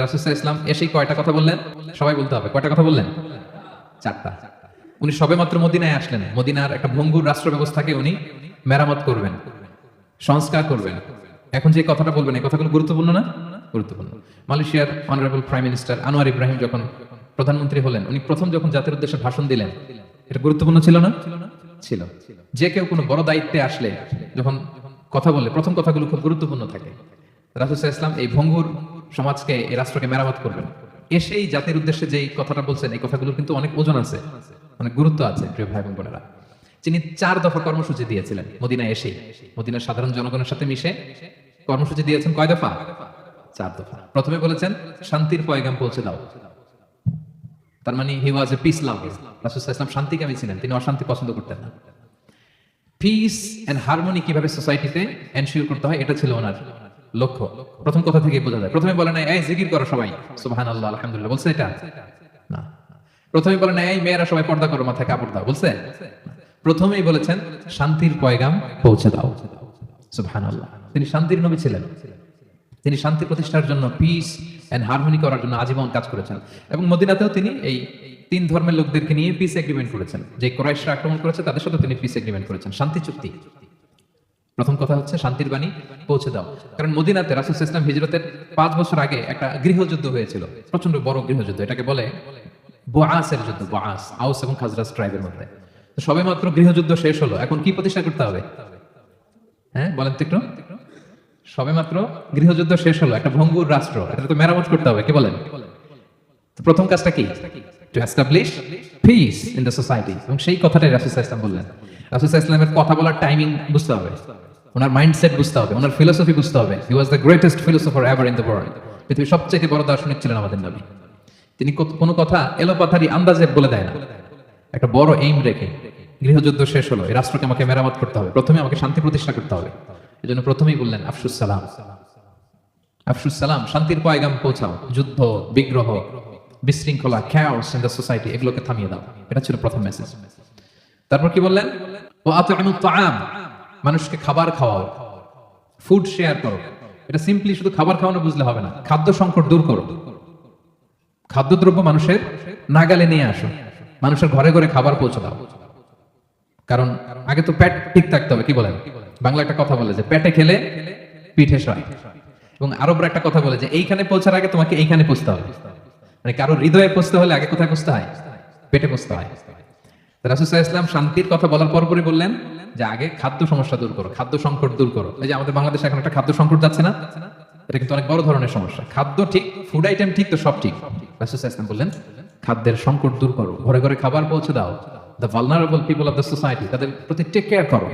রাসূল সাল্লাল্লাহু আলাইহি ওয়াসাল্লাম এসেই কয়টা কথা বললেন? সবাই বলতে হবে। কয়টা কথা বললেন? চারটা। উনি সবেমাত্র মদিনায় আসলেন। মদিনার একটা ভঙ্গুর রাষ্ট্র ব্যবস্থাকে উনি মেরামত করবেন, সংস্কার করবেন। এখন যে কথাটা বলবেন এই কথাগুলো গুরুত্বপূর্ণ না? গুরুত্বপূর্ণ। মালয়েশিয়ার honourable prime minister Anwar Ibrahim যখন প্রধানমন্ত্রী হলেন, উনি প্রথম যখন জাতির উদ্দেশ্যে ভাষণ দিলেন, এটা গুরুত্বপূর্ণ ছিল না? ছিল। যে কেউ কোনো বড় দায়িত্বে আসলে যখন কথা বলে প্রথম কথাগুলো খুব গুরুত্বপূর্ণ থাকে। রাসূল সাল্লাল্লাহু আলাইহি ওয়াসাল্লাম এই ভঙ্গুর সমাজকে, এই রাষ্ট্রকে মেরামত করবেন। এসেই জাতির উদ্দেশ্যে যে কথাটা বলছেন, এই কথাগুলো কিন্তু অনেক ওজন আছে, অনেক গুরুত্ব আছে। প্রিয় ভাই এবং বোনেরা, তিনি 4 দফা কর্মসূচি দিয়েছিলেন মদিনায় এসেই। মদিনার সাধারণ জনগণের সাথে মিশে কর্মসূচি দিয়েছেন কয় দফা? 4 দফা। প্রথমে বলেছেন শান্তির পয়গাম পৌঁছে দাও। তার মানে হি ওয়াজ এ পিস লাভার। রাসূল সাল্লাল্লাহু আলাইহি ওয়াসাল্লাম শান্তিকামী ছিলেন, তিনি অশান্তি পছন্দ করতেন না। পিস এন্ড হারমোনি কিভাবে সোসাইটিতে এনশিওর করতে হয়, এটা ছিল ওনার লক্ষ্য। প্রথম কথা থেকে বোঝা যায়। প্রথমে বলে নাই এই জিকির করো সবাই সুবহানাল্লাহ আলহামদুলিল্লাহ, বলছে এটা? না। প্রথমে বলে নাই এই মেয়েরা সবাই পর্দা করো, মাথায় কাপড় দাও, বলছে? প্রথমেই বলেছেন শান্তির পয়গাম পৌঁছে দাও। সুবহানাল্লাহ। তিনি শান্তির নবী ছিলেন। তিনি শান্তি প্রতিষ্ঠার জন্য, পিস এন্ড হারমোনি করার জন্য আজীবন কাজ করেছেন। এবং মদিনাতেও তিনি এই 3 ধর্মের লোকদেরকে নিয়ে পিস এগ্রিমেন্ট করেছেন। যে কুরাইশরা আক্রমণ করেছে তাদের সাথে তিনি পিস এগ্রিমেন্ট করেছেন, শান্তি চুক্তি। প্রথম কথা হচ্ছে শান্তির বাণী পৌঁছে দাও। কারণ মদিনাতে রাসূল সাল্লাল্লাহু আলাইহি ওয়াসাল্লাম হিজরতের 5 বছর আগে একটা গৃহযুদ্ধ হয়েছিল, প্রচন্ড বড় গৃহযুদ্ধ। এটাকে বলে বুআসের যুদ্ধ। বুআস, আউস এবং খাজরাজ ট্রাইবের মধ্যে। তো সবেমাত্র গৃহযুদ্ধ শেষ হলো, এখন কি প্রতিষ্ঠা করতে হবে? হ্যাঁ বলেন তো একটু। সবেমাত্র গৃহযুদ্ধ শেষ হলো, একটা ভঙ্গুর রাষ্ট্র, এটা তো মেরামত করতে হবে, কি বলেন? তো প্রথম কাজটা কি? To establish piece in the society. এবং সেই কথাটাই রাসূল সাল্লাল্লাহু আলাইহি ওয়াসাল্লাম বললেন। রাসূল সাল্লাল্লাহু আলাইহি ওয়াসাল্লামের কথা বলার টাইমিং বুঝতে হবে, ওনার মাইন্ডসেট বুঝতে হবে, ওনার ফিলোসফি বুঝতে হবে। He was the greatest philosopher ever in the world. পৃথিবীর সবচেয়ে বড় দার্শনিক ছিলেন আমাদের নবী। তিনি কোনো কথা এলোপাথারি আন্দাজে বলে দেয় না, একটা বড় এইম রেখে। গৃহযুদ্ধ শেষ হলো, এই রাষ্ট্রকে আমাকে মেরামত করতে হবে, প্রথমে আমাকে শান্তি প্রতিষ্ঠা করতে হবে। এজন্য প্রথমেই বললেন আফশুস সালাম। আফশুস সালাম, শান্তির পয়গাম পৌঁছাও। যুদ্ধ, বিগ্রহ, বিশৃঙ্খলা, chaos in the society, এগুলোকে থামিয়ে দাও। এটা ছিল প্রথম মেসেজ। তারপর কি বললেন? ওয়া আত'ইমুত তাআম, মানুষকে খাবার খাওয়াও, ফুড শেয়ার করো। এটা সিম্পলি শুধু খাবার খাওয়ানো বুঝলে হবে না, খাদ্য সংকট দূর করো। খাদ্যদ্রব্য মানুষের নাগালে নিয়ে আসো, মানুষের ঘরে ঘরে খাবার পৌঁছে দাও। কারণ আগে তো পেট ঠিক থাকতে হবে, কি বলেন? বাংলা একটা কথা বলে যে পেটে খেলে পিঠে সয়। এবং আরবরা একটা কথা বলে যে এইখানে পৌঁছার আগে তোমাকে এইখানে পৌঁছতে হবে। মানে কারো হৃদয়ে পৌঁছতে হলে আগে কোথায় পৌঁছতে হয়? পেটে পৌঁছতে হয়। রাসূল সাল্লাল্লাহু আলাইহি ওয়াসাল্লাম শান্তির কথা বলার পরপরই বললেন যে আগে খাদ্য সমস্যা দূর করো, খাদ্য সংকট দূর করো। এই যে আমাদের বাংলাদেশে এখন একটা খাদ্য সংকট যাচ্ছে না, এটা কিন্তু অনেক বড় ধরনের সমস্যা। খাদ্য ঠিক, ফুড আইটেম ঠিক, তো সব ঠিক। রাসূল সাল্লাল্লাহু আলাইহি ওয়াসাল্লাম বললেন খাদ্যের সংকট দূর করো, ঘরে ঘরে খাবার পৌঁছে দাও। The vulnerable people of the society, তাদের প্রতি টেক কেয়ার করো,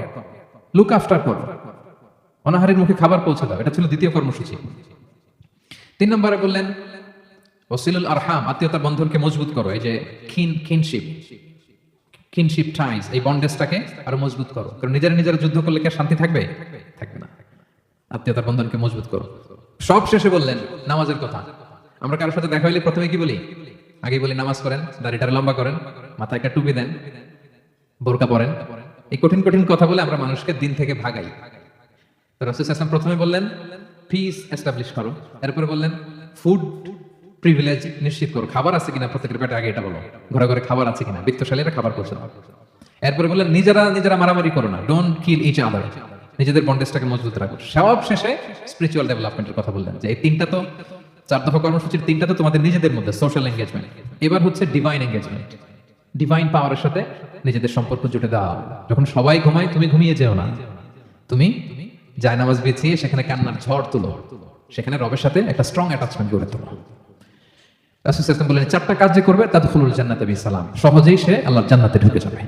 লুক আফটার করো, অনাহারের মুখে খাবার পৌঁছে দাও। এটা ছিল দ্বিতীয় কর্মসূচি। 3 নম্বরে বললেন ওয়াসিলুল আরহাম, আত্মীয়তার বন্ধনকে মজবুত করো। এই যে কিনশিপ টাইজ, এই বন্ডেজটাকে আরো মজবুত করো। কারণ নিজেরা যুদ্ধ করলে কি শান্তি থাকবে? থাকবে না। আত্মীয়তার বন্ধনকে মজবুত করো। সব শেষে বললেন নামাজের কথা। আমরা কারোর সাথে দেখা হইলে প্রথমে কি বলি? আগে বলি নামাজ করেন, দাড়িটা লম্বা করেন, মাথায় একটা টুপি দেন, বোরকা পরেন। এই কঠিন কঠিন কথা বলে আমরা মানুষকে দিন থেকে ভাগাই। তো রাসূল সাল্লাল্লাহু আলাইহি ওয়াসাল্লাম প্রথমে বললেন পিস এস্টাবলিশ করো। এরপরে বললেন ফুড প্রিভিলেজ নিশ্চিত করো, খাবার আছে কিনা প্রত্যেকের পেটে, আগে এটা বলো। ঘরে ঘরে খাবার আছে কিনা, বিত্তশালীরা খাবার পৌঁছে দাও। এরপরে বললেন নিজেরা মারামারি করো না, ডোন্ট কিল ইচ আদার, নিজেদের বন্ডেজটাকে মজবুত রাখো। সব শেষে স্পিরিচুয়াল ডেভেলপমেন্টের কথা বললেন যে এই 3টা তো 4 দফা কর্মসূচির 3টা তো তোমাদের নিজেদের মধ্যে সোশ্যাল এঙ্গেজমেন্ট। এবার হচ্ছে ডিভাইন এঙ্গেজমেন্ট, ডিভাইন পাওয়ারের সাথে নিজেদের সম্পর্ক জুটে দাও। যখন সবাই ঘুমায় তুমি ঘুমিয়ে যেও না, তুমি জায়নামাজ বিছিয়ে সেখানে কান্নার ঝড় তুলো, সেখানে রবের সাথে একটা স্ট্রং অ্যাটাচমেন্ট গড়ে তোলো। রাসূল সাল্লাল্লাহু আলাইহি ওয়াসাল্লাম বললেন 4টা কাজ যে করবে তাদখুলুল জান্নাতা বিসালাম, সহজেই সে আল্লাহর জান্নাতে ঢুকে যাবে।